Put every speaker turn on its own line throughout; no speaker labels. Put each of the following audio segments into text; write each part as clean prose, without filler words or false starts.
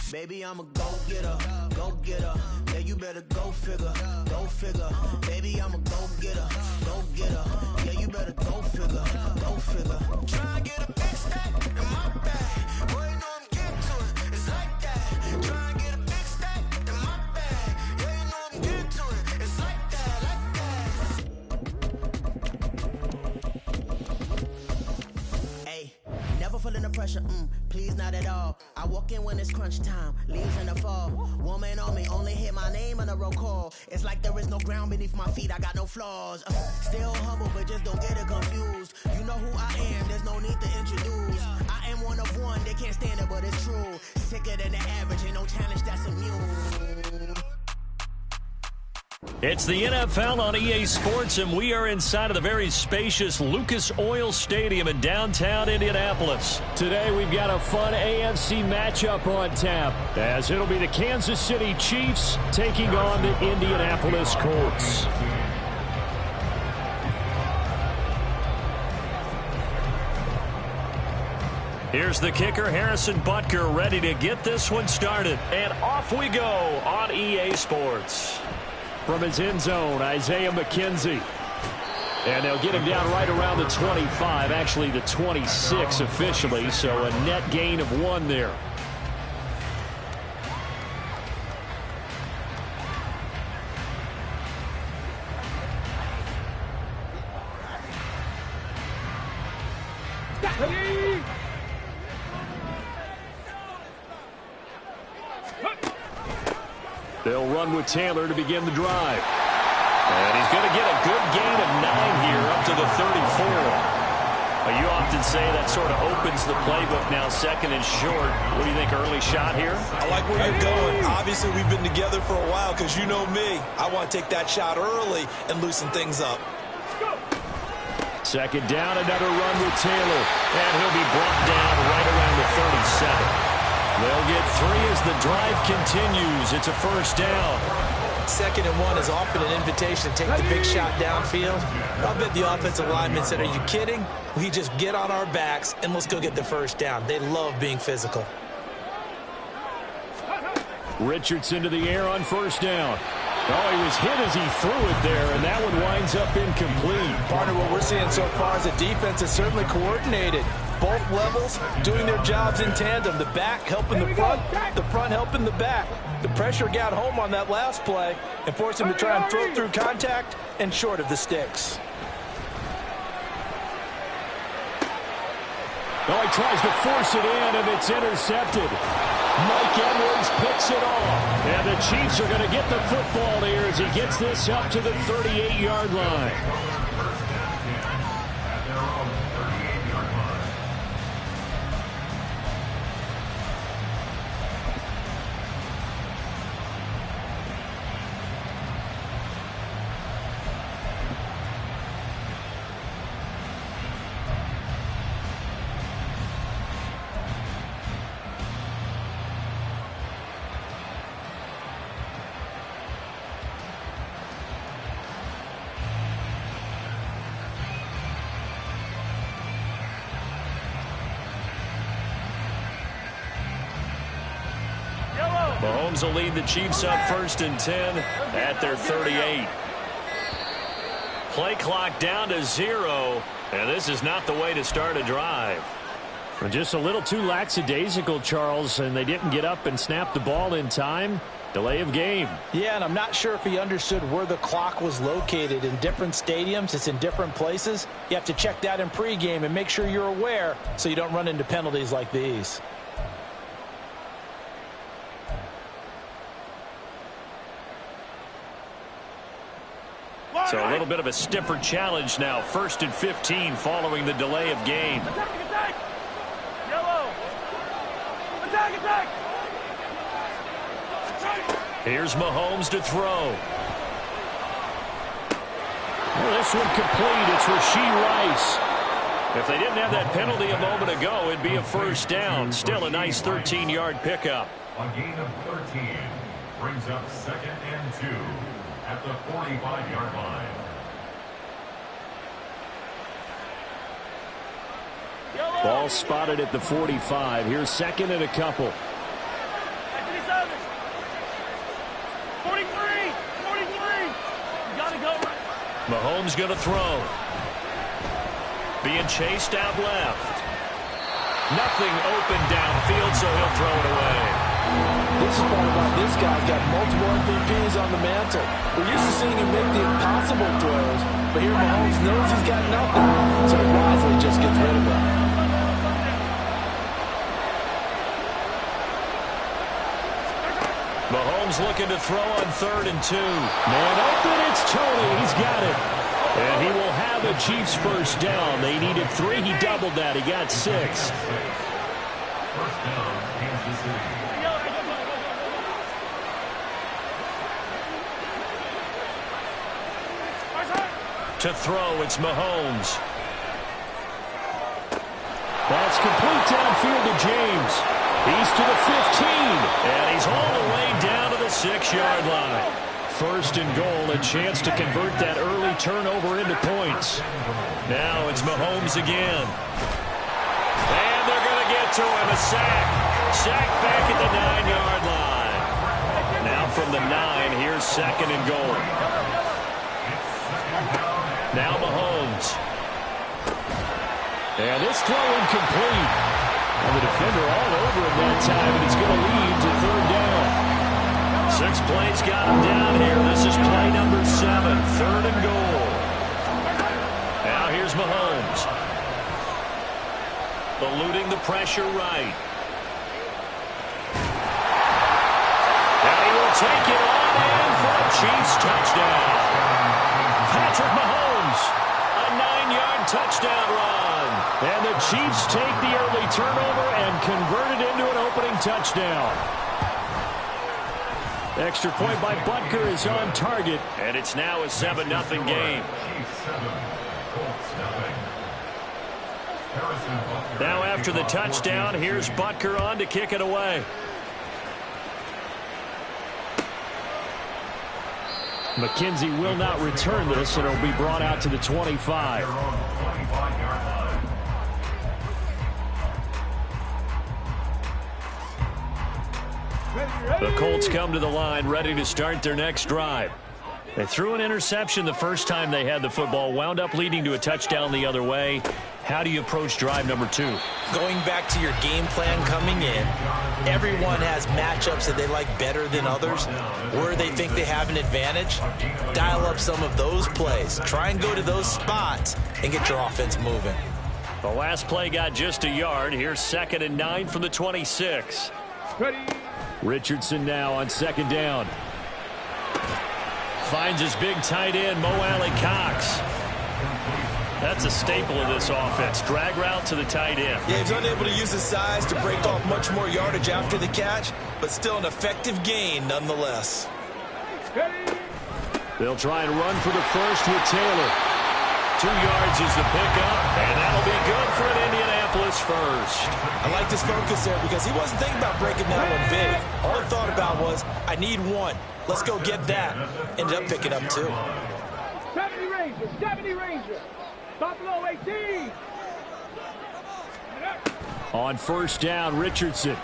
Baby, I'm a go-getter, go-getter. Yeah, you better go figure, go figure. Baby, I'm a go-getter, go-getter. Yeah, you better go figure, go figure. Try and get a big stack in my bag. Boy, you know I'm getting to it, it's like that. Try and get a big stack in my bag. Yeah, you know I'm getting to it, it's like that, like that. Hey, never feeling the pressure, please not at all. I walk in when it's crunch time, leaves in the fall. Woman on me, only hit my name on a roll call. It's like there is no ground beneath my feet, I got no flaws. Still humble, but just don't get it confused. You know who I am, there's no need to introduce. I am one of one, they can't stand it, but it's true. Sicker than the average, ain't no challenge that's immune.
It's the NFL on EA Sports, and we are inside of the very spacious Lucas Oil Stadium in downtown Indianapolis. Today, we've got a fun AFC matchup on tap, as it'll be the Kansas City Chiefs taking on the Indianapolis Colts. Here's the kicker, Harrison Butker, ready to get this one started. And off we go on EA Sports. From his end zone, Isaiah McKenzie. And they'll get him down right around the 25, actually the 26 officially, so a net gain of 1 there. They'll run with Taylor to begin the drive. And he's going to get a good gain of 9 here up to the 34. You often say that sort of opens the playbook now, second and short. What do you think, early shot here?
I like where you're going. Obviously, we've been together for a while because you know me. I want to take that shot early and loosen things up.
Second down, another run with Taylor. And he'll be brought down right around the 37. They'll get 3 as the drive continues. It's a first down.
2nd and 1 is often an invitation to take the big shot downfield. I bet the offensive linemen said, are you kidding? We just get on our backs and let's go get the first down. They love being physical.
Richardson to the air on first down. Oh, he was hit as he threw it there, and that one winds up incomplete.
Partner, what we're seeing so far is the defense is certainly coordinated. Both levels doing their jobs in tandem. The back helping the front helping the back. The pressure got home on that last play and forced him to try and throw through contact and short of the sticks.
Oh, he tries to force it in, and it's intercepted. Mike Edwards picks it off. And the Chiefs are going to get the football here as he gets this up to the 38-yard line. Mahomes will lead the Chiefs up 1st and 10 at their 38. Play clock down to 0, and this is not the way to start a drive. Just a little too lackadaisical, Charles, and they didn't get up and snap the ball in time. Delay of game.
Yeah, and I'm not sure if he understood where the clock was located. In different stadiums, it's in different places. You have to check that in pregame and make sure you're aware so you don't run into penalties like these.
So a little bit of a stiffer challenge now. 1st and 15 following the delay of game.
Attack! Yellow! Attack!
Here's Mahomes to throw. Well, this one complete. It's Rashee Rice. If they didn't have that penalty a moment ago, it'd be a first down. Still a nice 13-yard pickup.
A gain of 13 brings up 2nd and 2 at the 45-yard line.
Ball spotted at the 45. Here's 2nd and a couple. Mahomes going to throw. Being chased out left. Nothing open downfield, so he'll throw it away.
This is part about this guy's got multiple MVPs on the mantle. We're used to seeing him make the impossible throws, but here Mahomes knows he's got nothing, so he wisely just gets rid of it.
Mahomes looking to throw on 3rd and 2. Man open, it's Tony. He's got it. And he will have a Chiefs first down. They needed 3. He doubled that. He got 6.
First down, Kansas City.
To throw, it's Mahomes. That's complete downfield to James. He's to the 15. And he's all the way down to the 6-yard line. 1st and goal, a chance to convert that early turnover into points. Now it's Mahomes again. And they're going to get to him. A sack. Sack back at the 9-yard line. Now from the 9, here's 2nd and goal. Now Mahomes. And this throw incomplete. And the defender all over him that time, and he's going to lead to 3rd down. 6 plays got him down here. This is play number 7, 3rd and goal. Now here's Mahomes. Eluding the pressure right. And he will take it on in for a Chiefs touchdown. Patrick Mahomes, a 9-yard touchdown run. And the Chiefs take the early turnover and convert it into an opening touchdown. Extra point by Butker is on target. And it's now a 7-0 game. Now after the touchdown, here's Butker on to kick it away. McKenzie will not return this, and it'll be brought out to the 25. The Colts come to the line ready to start their next drive. They threw an interception the first time they had the football, wound up leading to a touchdown the other way. How do you approach drive number 2?
Going back to your game plan coming in, everyone has matchups that they like better than others, where they think they have an advantage. Dial up some of those plays. Try and go to those spots and get your offense moving.
The last play got just a yard. Here's 2nd and 9 from the 26.
Ready.
Richardson now on 2nd down. Finds his big tight end, Mo Alley-Cox. That's a staple of this offense. Drag route to the tight end.
Yeah, he's unable to use his size to break off much more yardage after the catch, but still an effective gain nonetheless.
They'll try and run for the first with Taylor. 2 yards is the pickup, and that'll be good for an Indianapolis first.
I like this focus there because he wasn't thinking about breaking that one big. All he thought about was, I need 1. Let's go get that. Ended up picking up 2.
70 Ranger. Buffalo 18.
On 1st down, Richardson.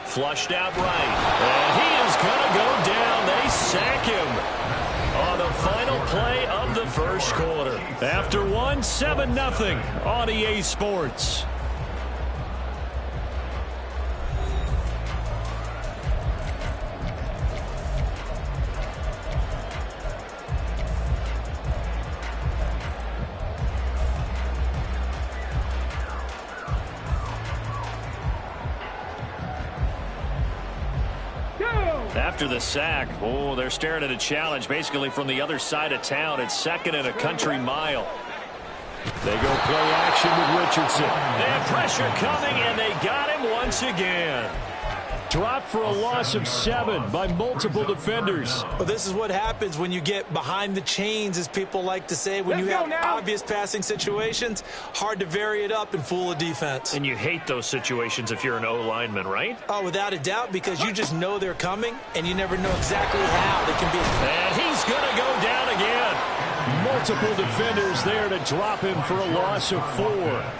Flushed out right. And he is going to go down. They sack him on the final play of the first quarter. After 7-0 on EA Sports. After the sack, they're staring at a challenge basically from the other side of town. It's 2nd and a country mile. They go play action with Richardson. They have pressure coming, and they got him once again. Dropped for a loss of 7 by multiple defenders.
Well, this is what happens when you get behind the chains, as people like to say. When you have obvious passing situations, hard to vary it up and fool a defense.
And you hate those situations if you're an O-lineman, right?
Oh, without a doubt, because you just know they're coming, and you never know exactly how they can be.
And he's going to go down again. Multiple defenders there to drop him for a loss of 4.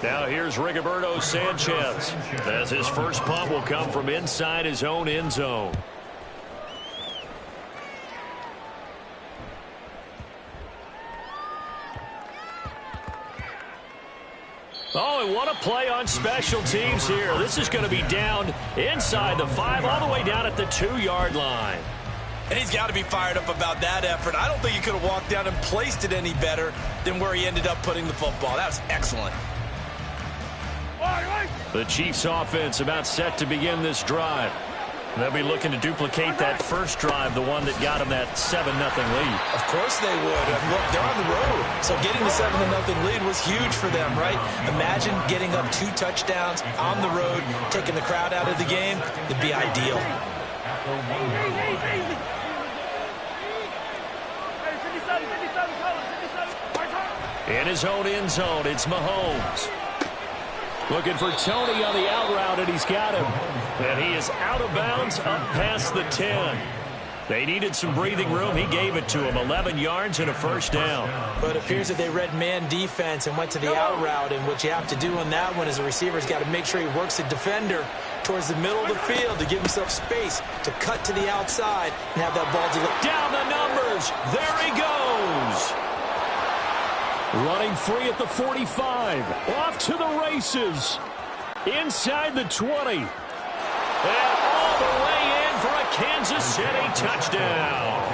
Now here's Rigoberto Sanchez, as his first punt will come from inside his own end zone. they want to play on special teams here. This is going to be down inside the 5, all the way down at the 2-yard line.
And he's got to be fired up about that effort. I don't think he could have walked down and placed it any better than where he ended up putting the football. That was excellent.
The Chiefs offense about set to begin this drive. They'll be looking to duplicate that first drive, the one that got them that 7-0 lead.
Of course they would. And look, they're on the road. So getting the 7-0 lead was huge for them, right? Imagine getting up 2 touchdowns on the road, taking the crowd out of the game. It'd be ideal.
In his own end zone, it's Mahomes. Looking for Tony on the out route, and he's got him. And he is out of bounds up past the 10. They needed some breathing room. He gave it to him. 11 yards and a first down.
But it appears that they read man defense and went to the out route. And what you have to do on that one is a receiver's got to make sure he works the defender towards the middle of the field to give himself space to cut to the outside and have that ball to go.
Down the numbers. There he goes. Running free at the 45. Off to the races. Inside the 20. And all the way in for a Kansas City touchdown.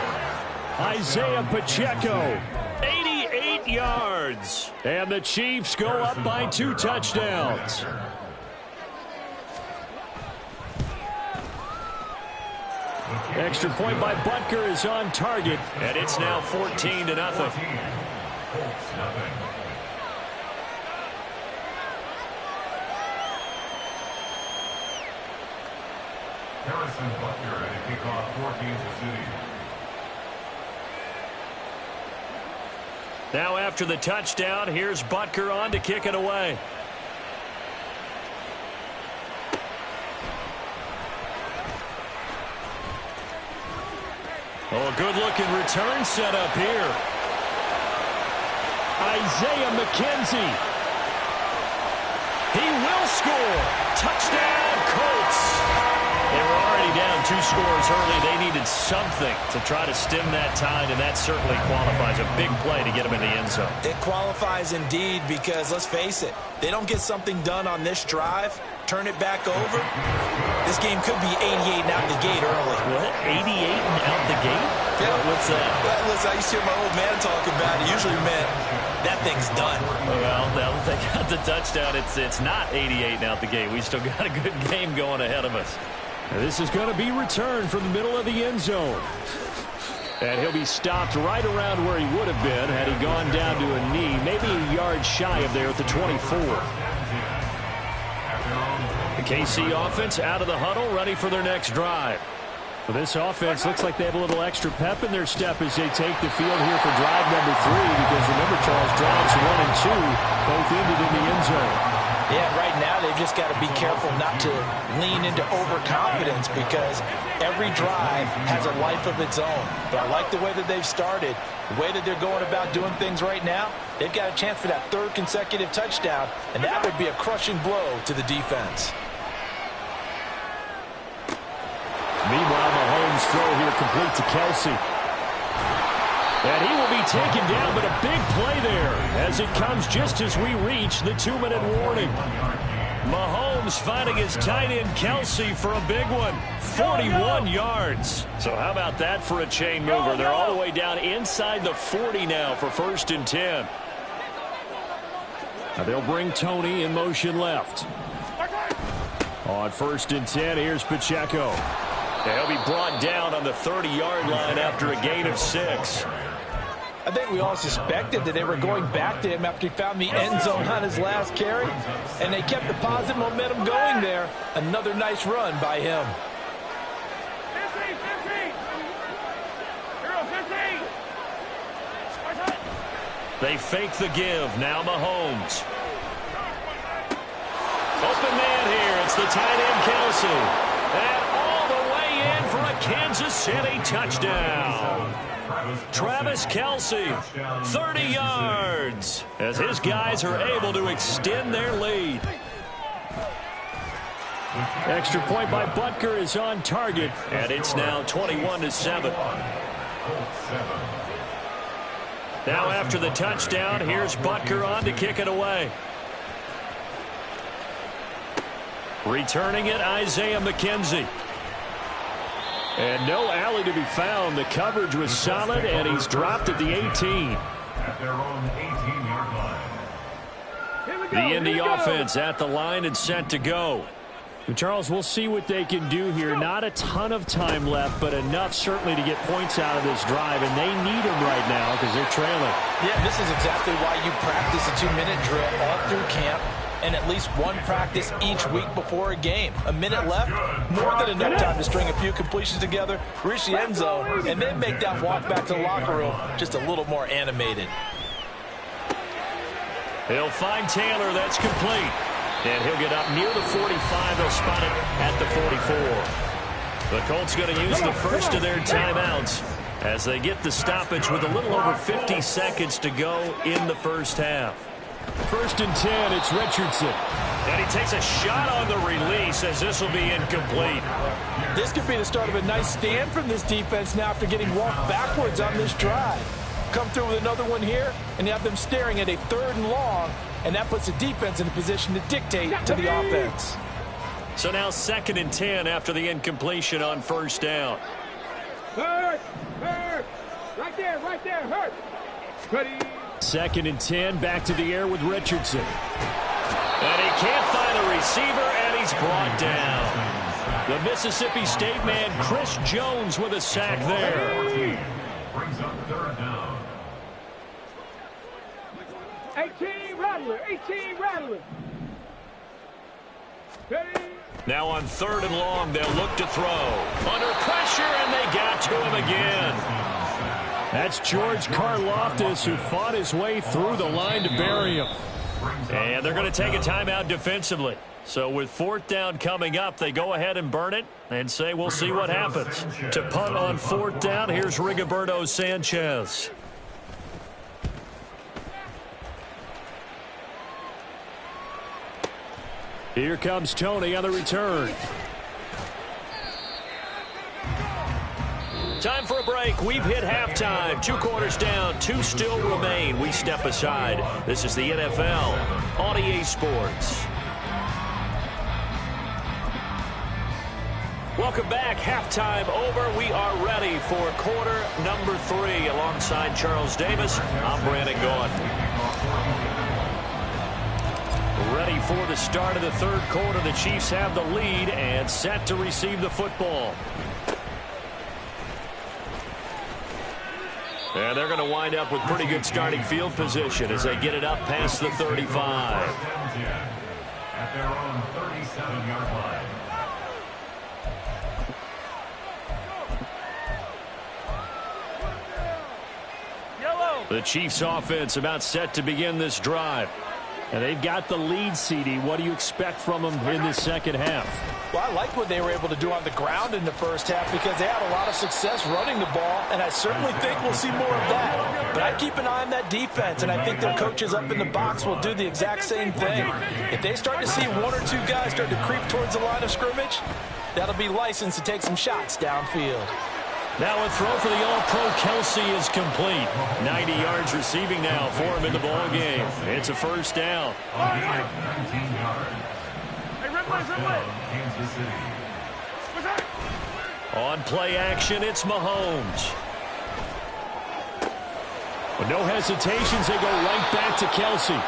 Isaiah Pacheco, 88 yards. And the Chiefs go up by 2 touchdowns. Extra point by Butker is on target. And it's now 14-0.
Harrison Butker at a kickoff for Kansas City.
Now after the touchdown, here's Butker on to kick it away. Oh, a good-looking return set up here. Isaiah McKenzie. He will score. Touchdown, Colts. They were already down 2 scores early. They needed something to try to stem that tide, and that certainly qualifies. A big play to get them in the end zone.
It qualifies indeed because, let's face it, they don't get something done on this drive, turn it back over, this game could be 88 and out the gate early.
What? 88 and out the gate?
Yeah.
What's that?
Well, listen, I used to hear my old man talk about it. Usually meant that thing's done.
Well, now that they got the touchdown, it's not 88 and out the gate. We still got a good game going ahead of us. This is going to be returned from the middle of the end zone. And he'll be stopped right around where he would have been had he gone down to a knee, maybe a yard shy of there at the 24. The KC offense out of the huddle, ready for their next drive. Well, this offense looks like they have a little extra pep in their step as they take the field here for drive number 3, because remember, Charles, drives 1 and 2 both ended in the end zone.
Yeah, right now they've just got to be careful not to lean into overconfidence because every drive has a life of its own. But I like the way that they've started, the way that they're going about doing things right now. They've got a chance for that 3rd consecutive touchdown, and that would be a crushing blow to the defense.
Meanwhile, Mahomes' throw here complete to Kelsey. And he will be taken down, but a big play there as it comes just as we reach the 2-minute warning. Mahomes finding his tight end Kelsey for a big one. 41 yards. So how about that for a chain mover? They're all the way down inside the 40 now for 1st and 10. Now they'll bring Tony in motion left. On 1st and 10, here's Pacheco. And he'll be brought down on the 30-yard line after a gain of 6.
I think we all suspected that they were going back to him after he found the end zone on his last carry, and they kept the positive momentum going there. Another nice run by him.
15.
They fake the give. Now Mahomes. Open man here. It's the tight end Kelsey. And all the way in for a Kansas City touchdown. Travis Kelsey, 30 yards, as his guys are able to extend their lead. Extra point by Butker is on target, and it's now 21-7. Now after the touchdown, here's Butker on to kick it away. Returning it, Isaiah McKenzie. And no alley to be found. The coverage was solid, and he's dropped at the 18.
At their own 18-yard line.
The Indy offense at the line and set to go.
Charles, we'll see what they can do here. Not a ton of time left, but enough certainly to get points out of this drive, and they need them right now because they're trailing.
Yeah, this is exactly why you practice a 2-minute drill all through camp and at least one practice each week before a game. A minute left, more than enough time to string a few completions together, reach the end zone, and then make that walk back to the locker room just a little more animated.
He'll find Taylor. That's complete. And he'll get up near the 45. They'll spot it at the 44. The Colts going to use the first of their timeouts as they get the stoppage with a little over 50 seconds to go in the first half.
1st and 10, it's Richardson.
And he takes a shot on the release as this will be incomplete.
This could be the start of a nice stand from this defense now after getting walked backwards on this drive. Come through with another one here, and you have them staring at a 3rd and long, and that puts the defense in a position to dictate to the offense.
So now 2nd and 10 after the incompletion on 1st down.
Hurt! Right there, hurt! Ready?
2nd and 10, back to the air with Richardson.
And he can't find a receiver, and he's brought down. The Mississippi State man, Chris Jones, with a sack there.
Brings up 3rd down.
18 Rattler. Ready?
Now on 3rd and long, they'll look to throw. Under pressure, and they got to him again.
That's George Karlaftis, who fought his way through the line to bury him.
And they're going to take a timeout defensively. So with 4th down coming up, they go ahead and burn it and say we'll see what happens. To punt on 4th down, here's Rigoberto Sanchez.
Here comes Tony on the return.
Time for a break. We've hit halftime. 2 quarters down. 2 still remain. We step aside. This is the NFL on EA Sports. Welcome back. Halftime over. We are ready for quarter number 3. Alongside Charles Davis, I'm Brandon Gaughan. Ready for the start of the 3rd quarter. The Chiefs have the lead and set to receive the football. And they're going to wind up with pretty good starting field position as they get it up past the 35.
At their own 37-yard line.
The Chiefs offense about set to begin this drive.
And they've got the lead, CD. What do you expect from them in this 2nd half?
Well, I like what they were able to do on the ground in the 1st half because they had a lot of success running the ball, and I certainly think we'll see more of that. But I keep an eye on that defense, and I think their coaches up in the box will do the exact same thing. If they start to see 1 or 2 guys start to creep towards the line of scrimmage, that'll be licensed to take some shots downfield.
Now a throw for the All-Pro Kelsey is complete. 90 yards receiving now for him in the ball game. It's a 1st down.
19 yards. Kansas City.
On play action, it's Mahomes.
With no hesitations, they go right back to Kelsey.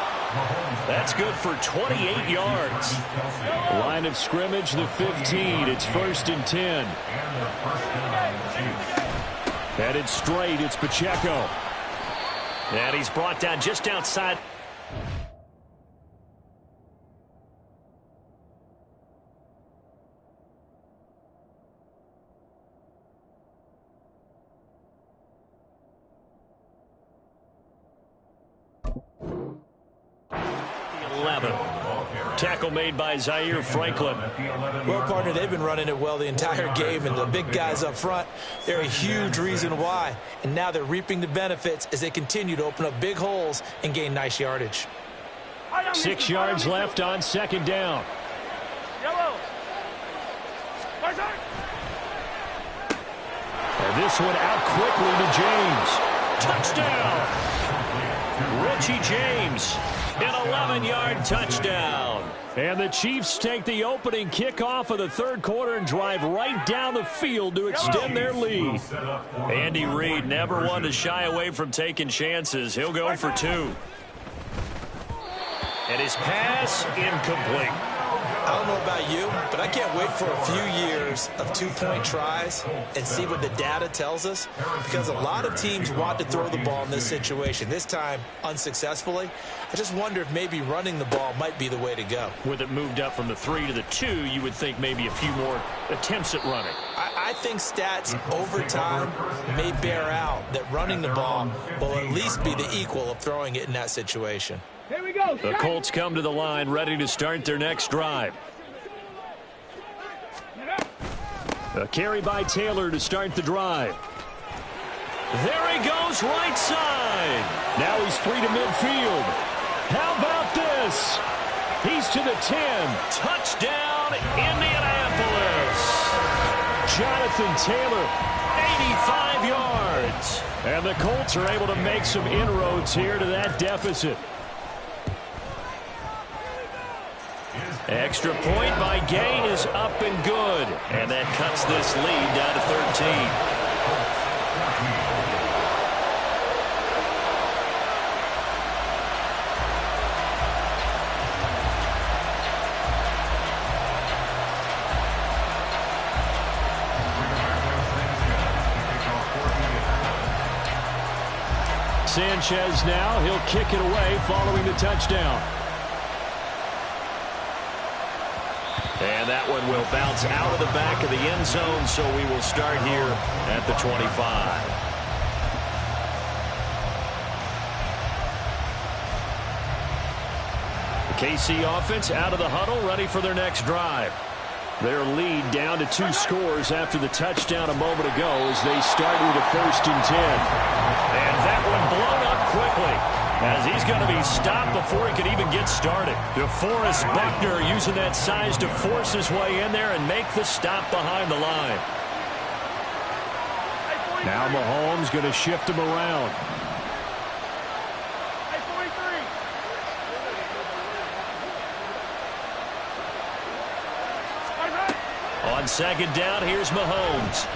That's good for 28 yards.
Line of scrimmage, the 15. It's 1st and 10. Headed straight, it's Pacheco.
And he's brought down just outside. Tackle made by Zaire Franklin.
Well, partner, they've been running it well the entire game, and the big guys up front, they're a huge reason why. And now they're reaping the benefits as they continue to open up big holes and gain nice yardage.
6 yards left on 2nd down. And this one out quickly to James.
Touchdown! Richie James. an 11-yard touchdown.
And the Chiefs take the opening kickoff of the third quarter and drive right down the field to extend their lead.
Andy Reid never one to shy away from taking chances. He'll go for 2. And his pass incomplete.
I don't know about you, but I can't wait for a few years of two-point tries and see what the data tells us, because a lot of teams want to throw the ball in this situation. This time, unsuccessfully. I just wonder if maybe running the ball might be the way to go.
With it moved up from the 3 to the 2, you would think maybe a few more attempts at running.
I think stats over time may bear out that running the ball will at least be the equal of throwing it in that situation.
Here we go.
The Colts come to the line ready to start their next drive.
A carry by Taylor to start the drive.
There he goes, right side.
Now he's free to midfield. How about this? He's to the 10.
Touchdown, Indianapolis.
Jonathan Taylor,
85 yards.
And the Colts are able to make some inroads here to that deficit.
Extra point by Gay is up and good. And that cuts this lead down to 13.
Sanchez now, he'll kick it away following the touchdown.
And that one will bounce out of the back of the end zone, so we will start here at the 25.
The KC offense out of the huddle, ready for their next drive. Their lead down to 2 scores after the touchdown a moment ago as they start with a 1st and 10.
And that one blown up quickly, as he's going to be stopped before he could even get started. DeForest Buckner using that size to force his way in there and make the stop behind the line.
Now Mahomes going to shift him around.
On second down, here's Mahomes.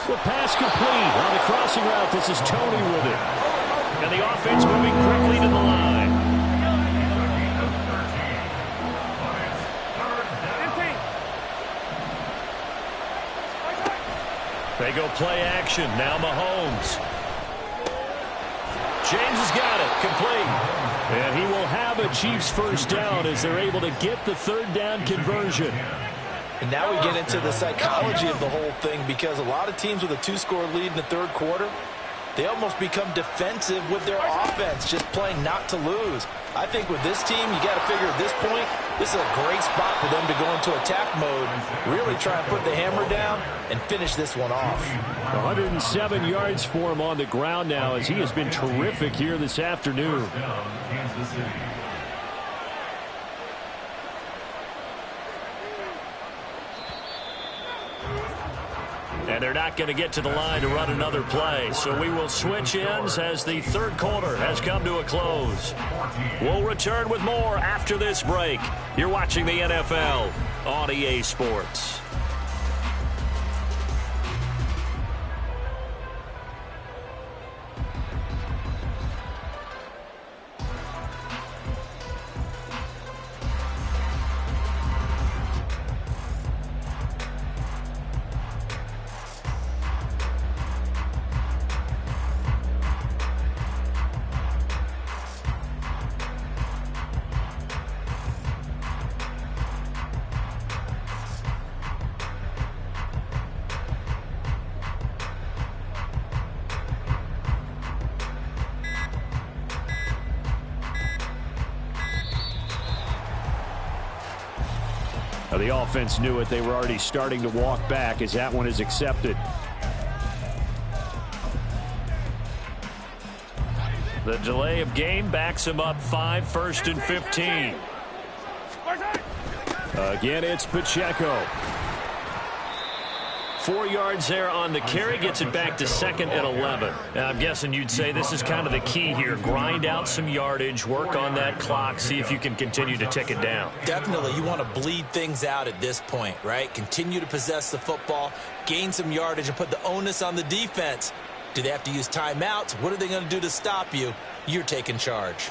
The pass complete on the crossing route. This is Tony with it.
And the offense moving quickly to the line. They go play action. Now Mahomes. James has got it. Complete.
And he will have a Chiefs first down as they're able to get the 3rd down conversion.
And now we get into the psychology of the whole thing, because a lot of teams with a 2-score lead in the third quarter, they almost become defensive with their offense, just playing not to lose. I think with this team, you got to figure at this point, this is a great spot for them to go into attack mode, really try and put the hammer down and finish this one off.
107 yards for him on the ground now, as he has been terrific here this afternoon.
And they're not going to get to the line to run another play. So we will switch ends as the third quarter has come to a close. We'll return with more after this break. You're watching the NFL on EA Sports.
The offense knew it. They were already starting to walk back as that one is accepted.
The delay of game backs him up 5, 1st and 15.
Again, it's Pacheco.
4 yards there on the carry, gets it back to 2nd and 11. Now, I'm guessing you'd say this is kind of the key here. Grind out some yardage, work on that clock, see if you can continue to tick it down.
Definitely. You want to bleed things out at this point, right? Continue to possess the football, gain some yardage, and put the onus on the defense. Do they have to use timeouts? What are they going to do to stop you? You're taking charge.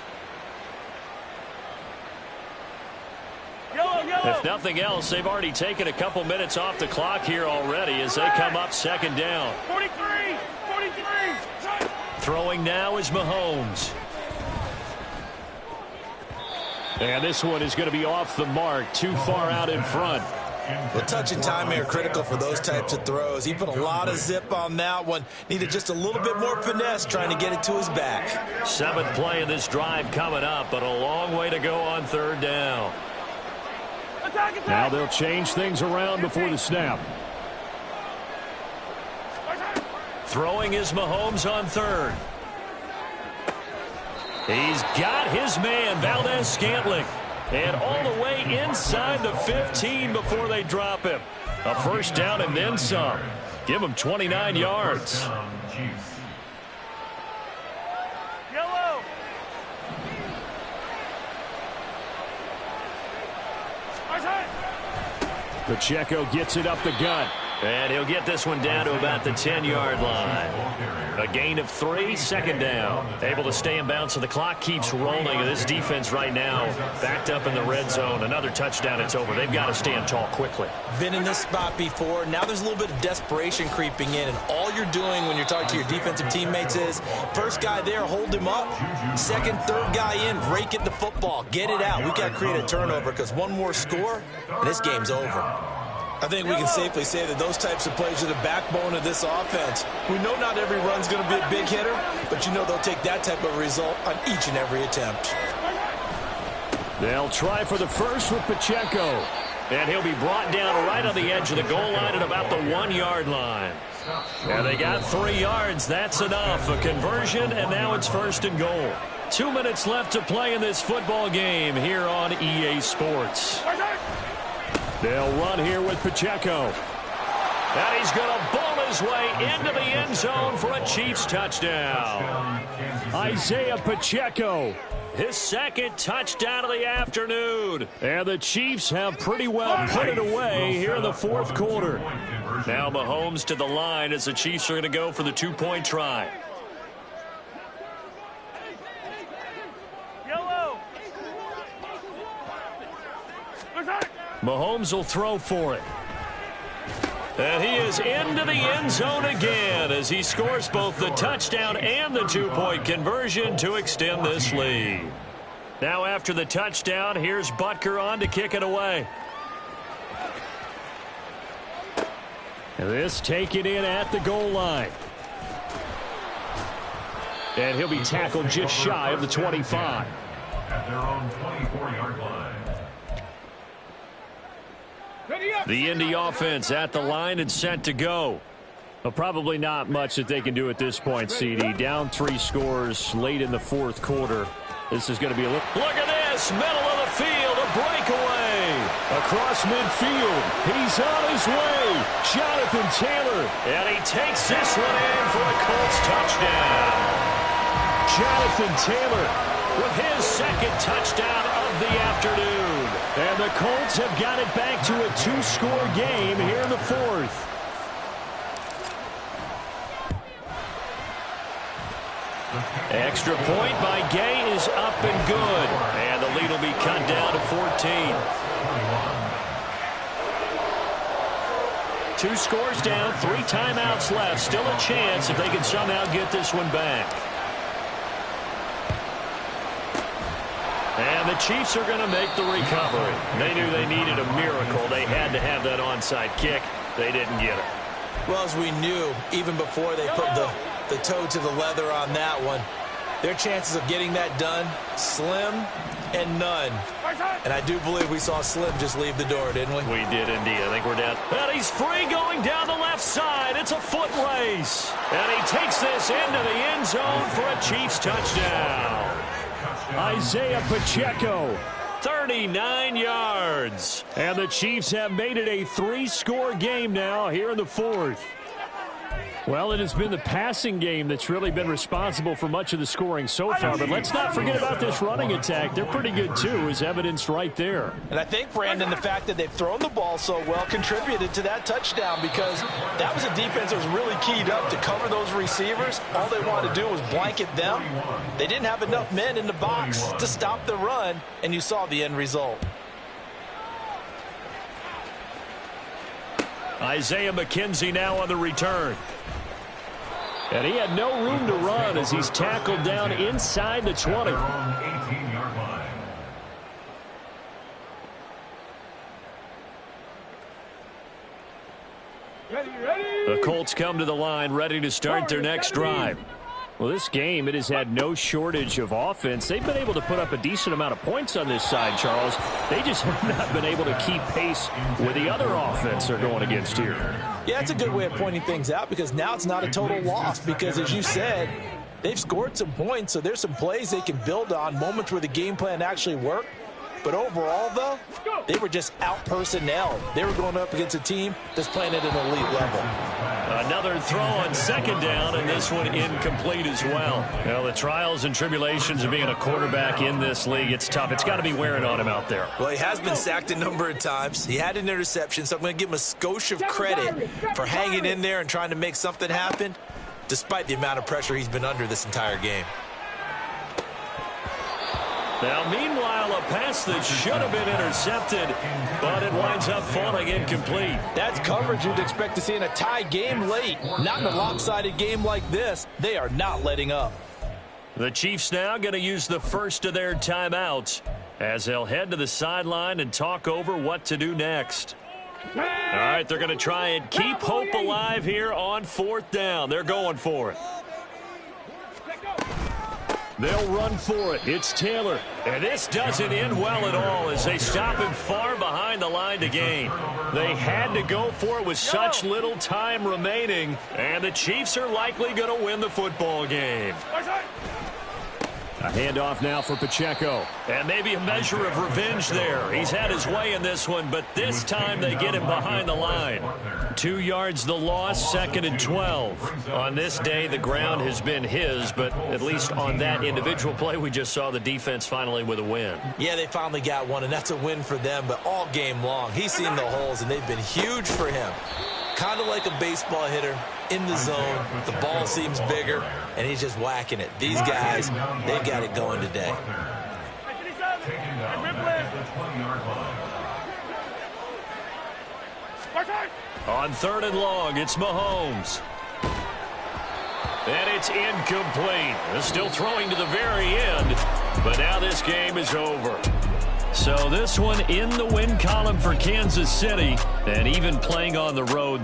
If nothing else, they've already taken a couple minutes off the clock here already as they come up 2nd down.
43!
Throwing now is Mahomes. And this one is going to be off the mark, too far out in front.
Well, touch and timing are critical for those types of throws. He put a lot of zip on that one. Needed just a little bit more finesse trying to get it to his back.
7th play of this drive coming up, but a long way to go on 3rd down.
Now they'll change things around before the snap.
Throwing is Mahomes on 3rd. He's got his man, Valdez-Scantling. And all the way inside the 15 before they drop him. A 1st down and then some. Give him 29 yards.
Yellow!
Pacheco gets it up the gut.
And he'll get this one down to about the 10-yard line. A gain of 3, 2nd down. Able to stay in bounds, so the clock keeps rolling. And this defense right now backed up in the red zone. Another touchdown, it's over. They've got to stand tall quickly.
Been in this spot before. Now there's a little bit of desperation creeping in. And all you're doing when you're talking to your defensive teammates is, first guy there, hold him up. 2nd, 3rd guy in, rake at the football. Get it out. We've got to create a turnover because one more score, and this game's over. I think we can safely say that those types of plays are the backbone of this offense. We know not every run's going to be a big hitter, but you know they'll take that type of result on each and every attempt.
They'll try for the first with Pacheco.
And he'll be brought down right on the edge of the goal line at about the 1-yard line. And they got 3 yards. That's enough. A conversion, and now it's 1st and goal. 2 minutes left to play in this football game here on EA Sports.
They'll run here with Pacheco.
And he's going to ball his way into the end zone for a Chiefs touchdown.
Isaiah Pacheco.
His 2nd touchdown of the afternoon.
And the Chiefs have pretty well put it away here in the 4th quarter.
Now Mahomes to the line as the Chiefs are going to go for the 2-point try. Mahomes will throw for it. And he is into the end zone again as he scores both the touchdown and the 2-point conversion to extend this lead. Now after the touchdown, here's Butker on to kick it away.
And this taken in at the goal line. And he'll be tackled just shy of the 25.
At their own 24-yard line.
The Indy offense at the line and set to go.
Well, probably not much that they can do at this point, CD. Down 3 scores late in the 4th quarter. This is going to be a look.
Look at this. Middle of the field. A breakaway.
Across midfield. He's on his way. Jonathan Taylor.
And he takes this one in for a Colts touchdown.
Jonathan Taylor
with his 2nd touchdown of the afternoon.
And the Colts have got it back to a 2-score game here in the 4th.
Extra point by Gay is up and good. And the lead will be cut down to 14. 2 scores down, 3 timeouts left. Still a chance if they can somehow get this one back. And the Chiefs are going to make the recovery. They knew they needed a miracle. They had to have that onside kick. They didn't get it.
Well, as we knew, even before they put the toe to the leather on that one, their chances of getting that done, slim and none. And I do believe we saw Slim just leave the door, didn't we?
We did indeed. I think we're down. And he's free going down the left side. It's a foot race. And he takes this into the end zone for a Chiefs touchdown.
Isaiah Pacheco
39 yards. And the Chiefs have made it a 3-score game now here in the fourth. Well, it has been the passing game that's really been responsible for much of the scoring so far. But let's not forget about this running attack. They're pretty good, too, as evidenced right there.
And I think, Brandon, the fact that they've thrown the ball so well contributed to that touchdown, because that was a defense that was really keyed up to cover those receivers. All they wanted to do was blanket them. They didn't have enough men in the box to stop the run, and you saw the end result.
Isaiah McKenzie now on the return. And he had no room to run as he's tackled down inside the 20. The Colts come to the line ready to start their next drive. Well, this game, it has had no shortage of offense. They've been able to put up a decent amount of points on this side, Charles. They just have not been able to keep pace with the other offense they're going against here.
Yeah, it's a good way of pointing things out, because now it's not a total loss, because, as you said, they've scored some points, so there's some plays they can build on, moments where the game plan actually worked. But overall, though, they were just out-personnel. They were going up against a team that's playing at an elite level.
Another throw on second down, and this one incomplete as well. Well, the trials and tribulations of being a quarterback in this league, it's tough. It's got to be wearing on him out there.
Well, he has been sacked a number of times. He had an interception, so I'm going to give him a skosh of credit for hanging in there and trying to make something happen, despite the amount of pressure he's been under this entire game.
Now, meanwhile, a pass that should have been intercepted, but it winds up falling incomplete.
That's coverage you'd expect to see in a tie game late. Not in a lopsided game like this. They are not letting up.
The Chiefs now going to use the first of their timeouts as they'll head to the sideline and talk over what to do next. All right, they're going to try and keep hope alive here on fourth down. They're going for it. They'll run for it. It's Taylor. And this doesn't end well at all as they stop him far behind the line to gain. They had to go for it with such little time remaining, and the Chiefs are likely going to win the football game. A handoff now for Pacheco. And maybe a measure of revenge there. He's had his way in this one, but this time they get him behind the line. 2 yards the loss, 2nd and 12. On this day, the ground has been his, but at least on that individual play, we just saw the defense finally with a win.
Yeah, they finally got one, and that's a win for them, but all game long, he's seen the holes, and they've been huge for him. Kind of like a baseball hitter in the zone. The ball seems bigger, and he's just whacking it. These guys, they've got it going today.
On 3rd and long, it's Mahomes. And it's incomplete. They're still throwing to the very end, but now this game is over. So this one in the win column for Kansas City, and even playing on the road, the